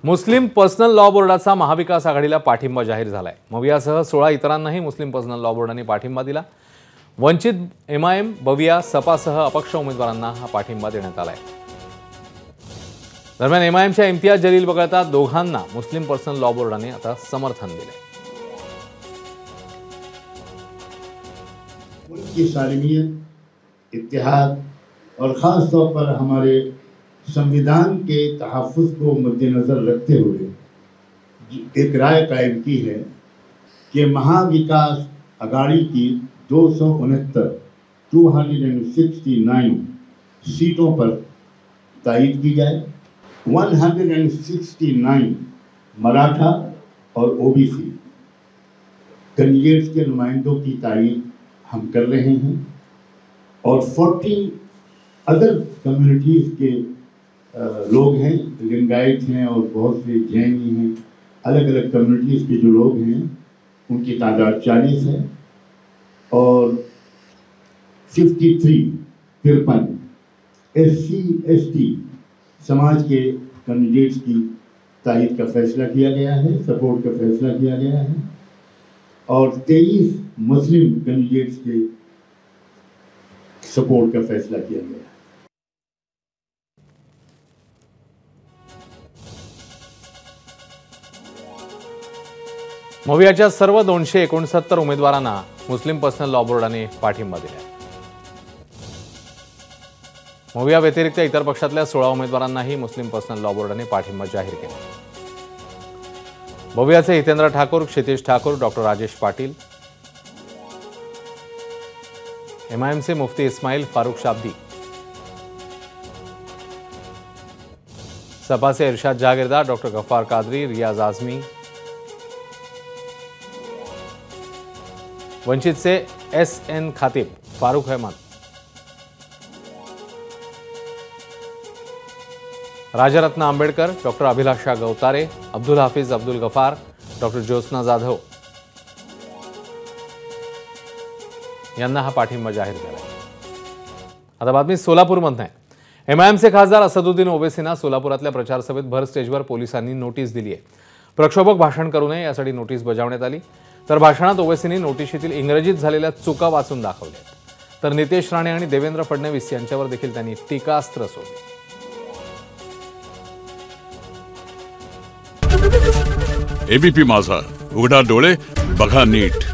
मुस्लिम personal law बोर्डाचा Mahavikas आघाडीला पाठिंबा जाहीर झालाय। मवियासह 16 इतरांनाही मुस्लिम पर्सनल लॉ बोर्डाने पाठिंबा दिला। वंचित, एमआयएम, बविया, सपासह अपक्ष उमेदवारांना हा पाठिंबा देण्यात आलाय। दरम्यान एमआयएमच्या इम्तियाज जलील वगळता दोघांना मुस्लिम पर्सनल लॉ बोर्डाने आता समर्थन दिले। मुल्क की सालमियत, इत्तेहाद और ख़ास तौर पर हमारे संविधान के तहफ़्फ़ुज़ को मद्देनज़र रखते हुए एक राय कायम की है कि महाविकास आघाड़ी की 269 सीटों पर तायीद की जाए। 169 मराठा और ओबीसी कैंडिडेट्स के नुमाइंदों की तायीद हम कर रहे हैं और 40 अदर कम्युनिटीज़ के लोग हैं, लिंगायत हैं और बहुत से जैनी हैं, अलग अलग कम्युनिटीज़ के जो लोग हैं उनकी तादाद 40 है और 53 SC ST समाज के कैंडिडेट्स की तायीद का फैसला किया गया है, सपोर्ट का फैसला किया गया है और 23 मुस्लिम कैंडिडेट्स के सपोर्ट का फैसला किया गया है। मवियाच्या सर्व 269 उमेदवारांना मुस्लिम पर्सनल लॉ बोर्डाने पाठिंबा दिला। मविया व्यतिरिक्त इतर पक्षातल्या 16 उमेदवारांनाही मुस्लिम पर्सनल लॉ बोर्डाने पाठिंबा जाहीर केला। मवियाचे हितेंद्र ठाकूर, क्षितिज ठाकूर, डॉक्टर राजेश पाटील, एमआयएमचे मुफ्ती इस्माइल फारूक शाब्दी, सपाचे इरशाद जागीरदार, डॉक्टर गफ्फार कादरी, रियाज आजमी, वंचितचे SN खातीब, फारूक अहमद, राजरत्न आंबेडकर, डॉक्टर अभिलाषा गवतारे, अब्दुल हाफिज अब्दुल गफार, डॉक्टर ज्योत्स्ना जाधव यांना हा पाठिंबा जाहीर झाला। आता बातमी सोलापूरमधून आहे। एमआयएमचे खासदार असदुद्दीन ओवैसींना सोलापुरातल्या प्रचार सभेत भर स्टेजवर पोलिसांनी नोटीस दिली आहे। प्रक्षोभक भाषण करू नये यासाठी नोटीस बजावण्यात आली। तर भाषणात ओवैसींनी नोटिशीतील इंग्रजीत झालेल्या चुका वाचून दाखवल्या। तर नितेश राणे आणि देवेंद्र फडणवीस यांच्यावर देखील त्यांनी टीकास्त्र सोडले। एबीपी माझा, उघडा डोळे बघा नीट।